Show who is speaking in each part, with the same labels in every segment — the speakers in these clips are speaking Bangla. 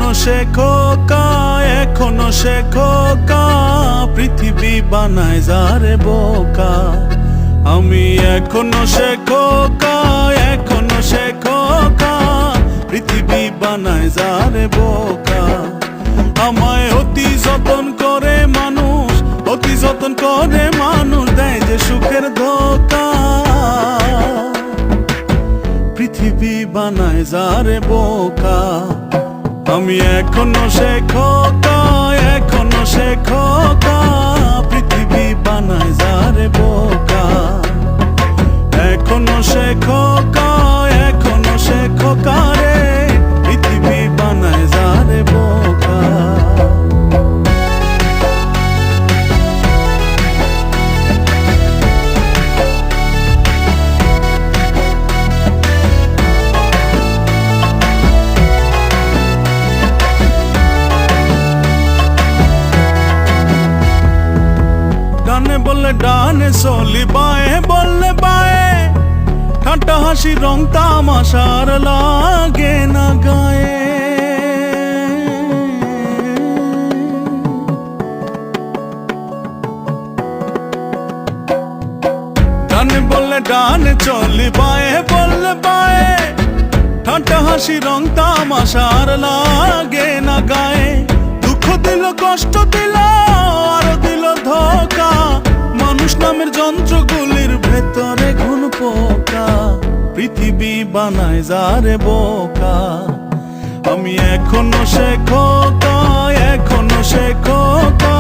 Speaker 1: এখনো শেখো কা, এখনো শেখো কা, পৃথিবী বানায় যারে বোকা। আমি এখনো শেখো কা, এখনো শেখো কা, পৃথিবী বানায় যারে বোকা। আমায় অতি যতন করে মানুষ, অতি যতন করে মানুষ, দেয় যে সুখের ধোকা। পৃথিবী বানায় যারে বোকা। আমি এখনো শেখো কা, এখনো শেখো কা, পৃথিবী বানায় যারে বোকা। এখনো শেখো কা, এখনো শেখো কা রে, পৃথিবী বানায় যারে বোকা। ডানে বললে ডানে চলি, বায়ে বললে বায়ে, ঠাট্টা হাসি রং তামাশার লাগে না গায়ে। ডানে বললে ডানে চলি, বায়ে বললে বায়ে, ঠাট্টা হাসি রং তামাশার লাগে না গায়ে। দুঃখ দিল, কষ্ট দিল, আরো দিল ধোকা, মানুষ নামের যন্ত্রগুলির ভেতরে ঘুন পোকা। পৃথিবী বানায় যারে বোকা। আমি এখনো শেখো কা, এখনো শেখো কা,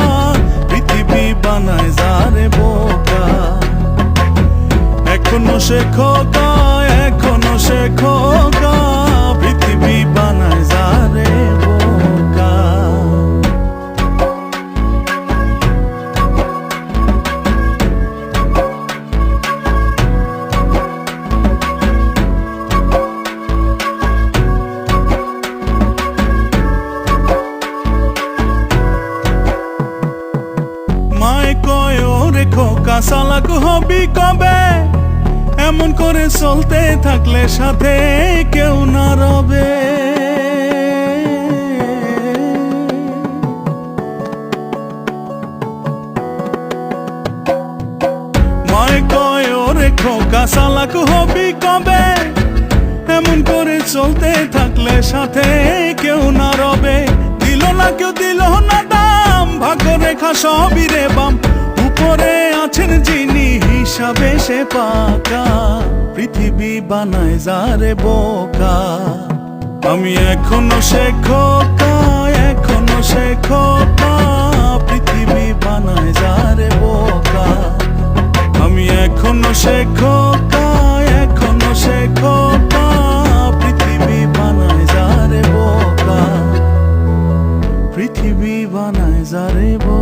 Speaker 1: পৃথিবী বানায় যারে বোকা। এখনো শেখো কা, এখনো শেখো কা, পৃথিবী বানায় যারে বোকা। মায় কয় ওরে খোকা, চালাক হবি কবে, এমন করে চলতে থাকলে সাথে কেউ না রবে। মায় কয় ওরে খোকা, চালাক হবি কবে, এমন করে চলতে থাকলে সাথে কেউ না রবে। দিল না কেউ, দিল না দাম, ভাগ্য রেখা সবই রে বাম, উপরে আছেন যিনি হিসাবে সে পাকা। পৃথিবী বানায় যারে বোকা। আমি এখনো শেখো কা, এখনো শেখো কা, পৃথিবী বানায় যারে বোকা। আমি এখনো শেখো কা, এখনো শেখো কা, পৃথিবী বানায় যারে বোকা। পৃথিবী বানায় যারে বোকা।